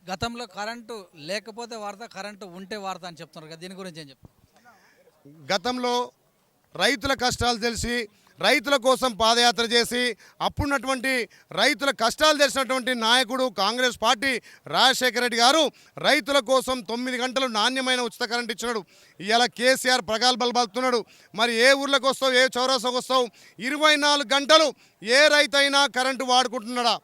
గతంలో కరెంటు లేకపోతే వార్త, కరెంటు ఉంటే వార్త అని చెప్తున్నారు కదా, దీని గురించి ఏం చెప్తారు? గతంలో రైతుల కష్టాలు తెలిసి రైతుల కోసం పాదయాత్ర చేసి అప్పుడున్నటువంటి రైతుల కష్టాలు తెలిసినటువంటి నాయకుడు కాంగ్రెస్ పార్టీ రాజశేఖర రెడ్డి గారు రైతుల కోసం 9 గంటలు నాణ్యమైన ఉచిత కరెంట్ ఇచ్చినాడు. ఇవాళ కేసీఆర్ ప్రగల్భాలు పలుకుతున్నాడు. మరి ఏ ఊర్లకు వస్తావు, ఏ చౌరాసాకు వస్తావు, 24 గంటలు ఏ రైతైనా కరెంటు వాడుకుంటున్నాడా?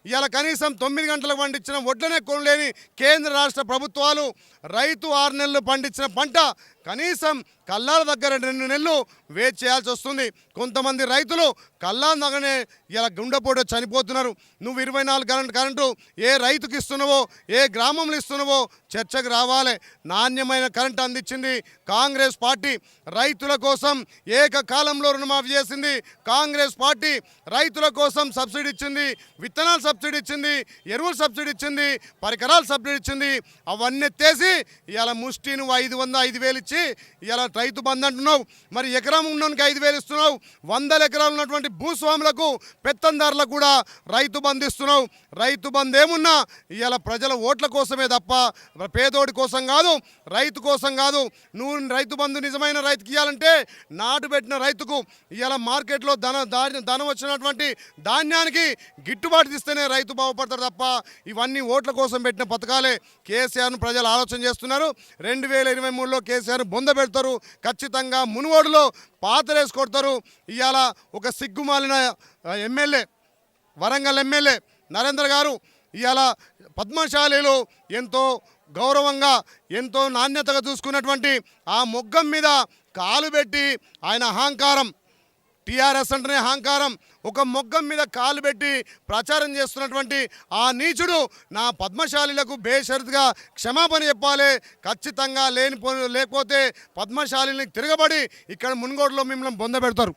ఇవాళ కనీసం 9 గంటలకు పండించిన వడ్లనే కొనలేని కేంద్ర రాష్ట్ర ప్రభుత్వాలు రైతు 6 నెలలు పండించిన పంట కనీసం కల్లాల దగ్గర 2 నెలలు వెయిట్ చేయాల్సి వస్తుంది. కొంతమంది రైతులు కల్లాల దగ్గరనే ఇలా గుండెపోటు చనిపోతున్నారు. నువ్వు 24 కరెంటు ఏ రైతుకి ఇస్తున్నావో, ఏ గ్రామంలో ఇస్తున్నావో చర్చకు రావాలి. నాణ్యమైన కరెంటు అందించింది కాంగ్రెస్ పార్టీ. రైతుల కోసం ఏకకాలంలో రుణమాఫీ చేసింది కాంగ్రెస్ పార్టీ. రైతుల కోసం సబ్సిడీ ఇచ్చింది, విత్తనాలు సబ్సిడీ ఇచ్చింది, ఎరువులు సబ్సిడీ ఇచ్చింది, పరికరాలు సబ్సిడీ ఇచ్చింది. అవన్నీ ఎత్తేసి ఇలా ముష్టి నువ్వు 5,000 ఇచ్చి ఇలా రైతు బంధు అంటున్నావు. మరి ఎకరం ఉన్నోనికి 5,000 ఇస్తున్నావు. 100 ఎకరాలు ఉన్నటువంటి భూస్వాములకు, పెత్తందారులకు కూడా రైతు బంధు ఇస్తున్నావు. రైతు బంధు ఏమున్నా ఇలా ప్రజల ఓట్ల కోసమే తప్ప పేదోడి కోసం కాదు, రైతు కోసం కాదు. నువ్వు రైతు బంధు నిజమైన రైతుకి ఇవ్వాలంటే నాటు పెట్టిన రైతుకు ఇలా మార్కెట్లో ధనం వచ్చినటువంటి ధాన్యానికి గిట్టుబాటు ఇస్తేనే రైతు బాగుపడతాడు తప్ప ఇవన్నీ ఓట్ల కోసం పెట్టిన పథకాలే. కేసీఆర్ను ప్రజలు ఆలోచన చేస్తున్నారు. 2023లో కేసీఆర్ బొంద పెడతారు. ఖచ్చితంగా మునుగోడులో పాతరేసి కొడతారు. ఇవాళ ఒక సిగ్గుమాలిన ఎమ్మెల్యే, వరంగల్ ఎమ్మెల్యే నరేంద్ర గారు ఇవాళ పద్మశాలిలో ఎంతో గౌరవంగా, ఎంతో నాణ్యతగా చూసుకున్నటువంటి ఆ మొగ్గం మీద కాలు పెట్టి ఆయన అహంకారం, టీఆర్ఎస్ అంటేనే అహంకారం, ఒక మొగ్గం మీద కాలు పెట్టి ప్రచారం చేస్తున్నటువంటి ఆ నీచుడు నా పద్మశాలిలకు బేషరతుగా క్షమాపణ చెప్పాలి. ఖచ్చితంగా లేకపోతే పద్మశాలిని తిరగబడి ఇక్కడ మున్గోడులో మిమ్మల్ని బొంద పెడతారు.